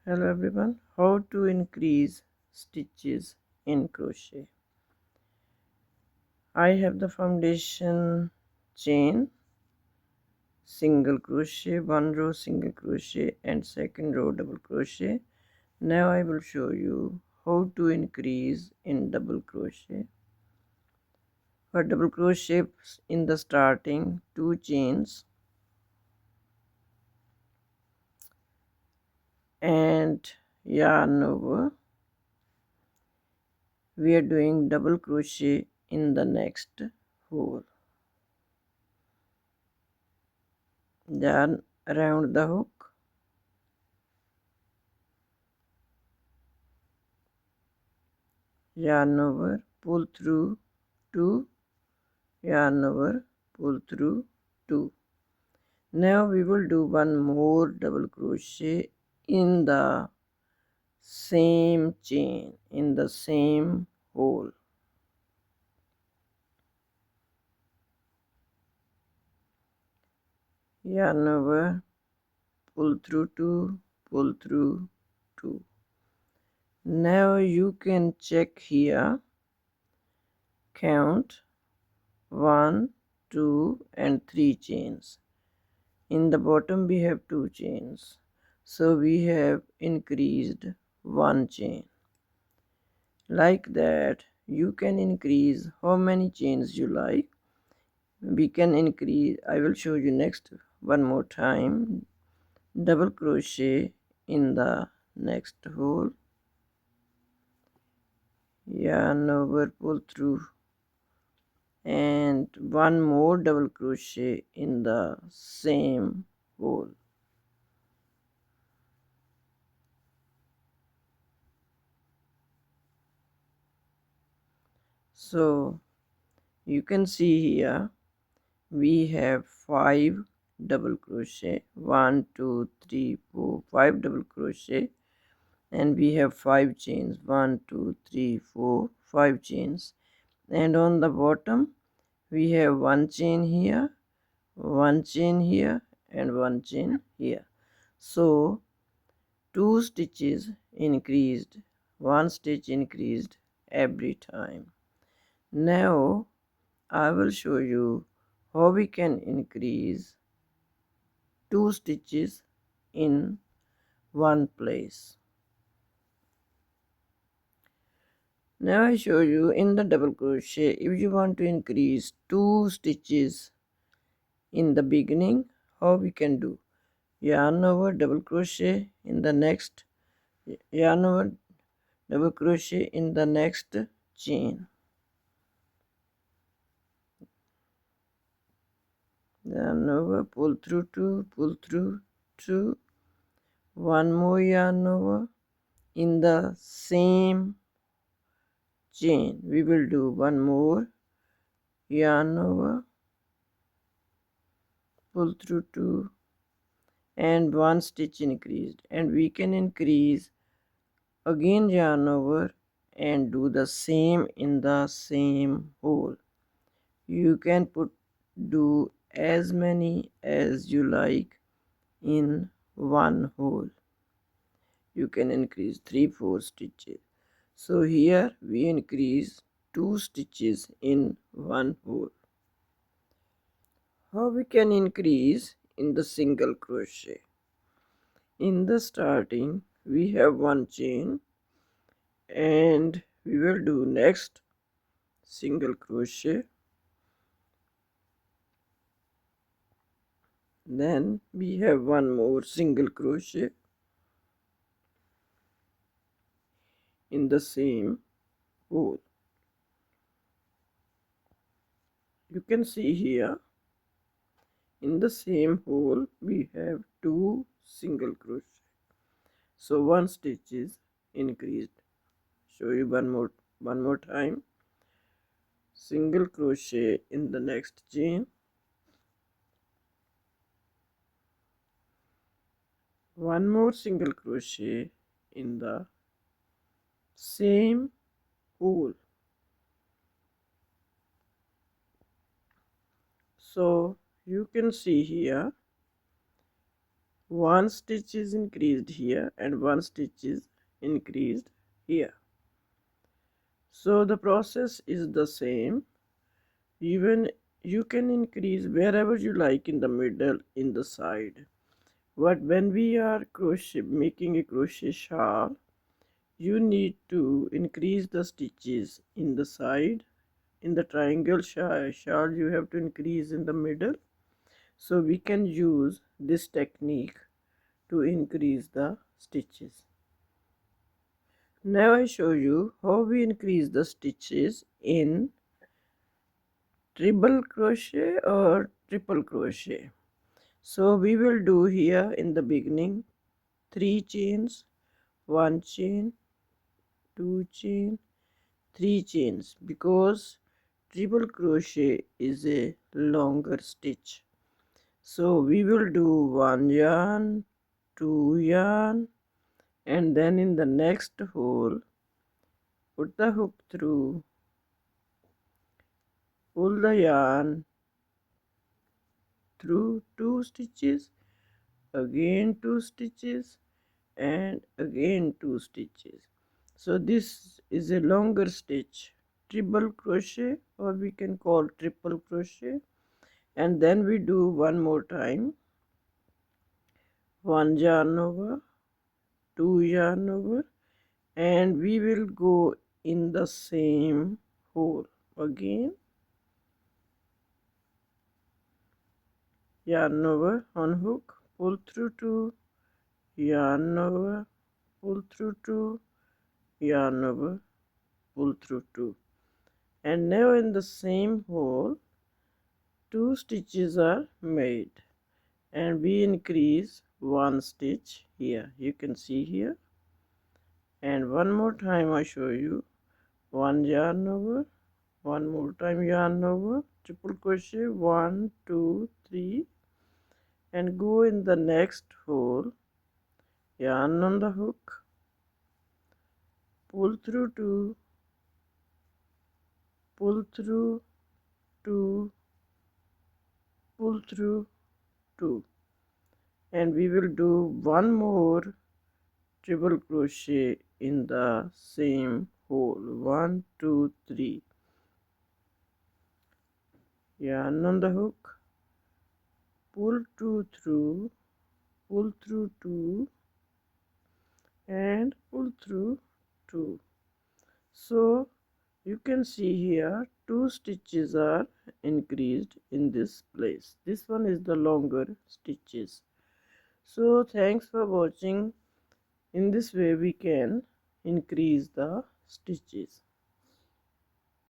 Hello everyone, how to increase stitches in crochet. I have the foundation chain, single crochet, one row single crochet and second row double crochet. Now I will show you how to increase in double crochet. For double crochet, in the starting 2 chains and yarn over, we are doing double crochet in the next hole. Yarn around the hook, yarn over, pull through 2, yarn over, pull through 2. Now we will do one more double crochet in the same chain, in the same hole. Yarn over, pull through 2, pull through 2. Now you can check here, count 1, 2 and 3 chains. In the bottom we have 2 chains, so we have increased 1 chain. Like that you can increase how many chains you like. We can increase, I will show you next one more time. Double crochet in the next hole, yarn over, pull through and one more double crochet in the same hole. So you can see here we have 5 double crochet, 1 2 3 4 5 double crochet, and we have 5 chains, 1 2 3 4 5 chains, and on the bottom we have 1 chain here, 1 chain here and 1 chain here. So 2 stitches increased, 1 stitch increased every time. Now I will show you how we can increase 2 stitches in one place. Now I show you in the double crochet, if you want to increase 2 stitches in the beginning, how we can do. Yarn over, double crochet in the next, yarn over, double crochet in the next chain, yarn over, pull through 2, pull through 2, one more yarn over. In the same chain we will do one more, yarn over, pull through 2 and 1 stitch increased, and we can increase again, yarn over and do the same in the same hole. You can do as many as you like in one hole. You can increase 3-4 stitches. So here we increase 2 stitches in one hole. How we can increase in the single crochet. In the starting we have 1 chain, and we will do next single crochet, then we have 1 more single crochet in the same hole. You can see here in the same hole we have 2 single crochet, so 1 stitch is increased. Show you one more time. Single crochet in the next chain, 1 more single crochet in the same hole. So you can see here one stitch is increased here and one stitch is increased here. So the process is the same. Even you can increase wherever you like, in the middle, in the side. But when we are making a crochet shawl, you need to increase the stitches in the side. In the triangle shawl you have to increase in the middle. So we can use this technique to increase the stitches. Now I show you how we increase the stitches in treble crochet or triple crochet. So we will do here in the beginning 3 chains, 1 chain, 2 chain, 3 chains, because triple crochet is a longer stitch. So we will do 1 yarn, 2 yarn, and then in the next hole put the hook through, pull the yarn through 2 stitches, again 2 stitches, and again 2 stitches. So this is a longer stitch, treble crochet, or we can call triple crochet. And then we do one more time, 1 yarn over, 2 yarn over, and we will go in the same hole again, yarn over on hook, pull through 2, yarn over, pull through 2, yarn over, pull through 2, and now in the same hole 2 stitches are made, and we increase 1 stitch here, you can see here. And one more time I show you, 1 yarn over, one more time yarn over, triple crochet, 1 2 3, and go in the next hole, yarn on the hook, pull through 2, pull through 2, pull through 2, and we will do one more triple crochet in the same hole, 1 2 3, yarn on the hook, pull 2 through, pull through 2, and pull through 2. So you can see here 2 stitches are increased in this place. This one is the longer stitches. So thanks for watching. In this way we can increase the stitches.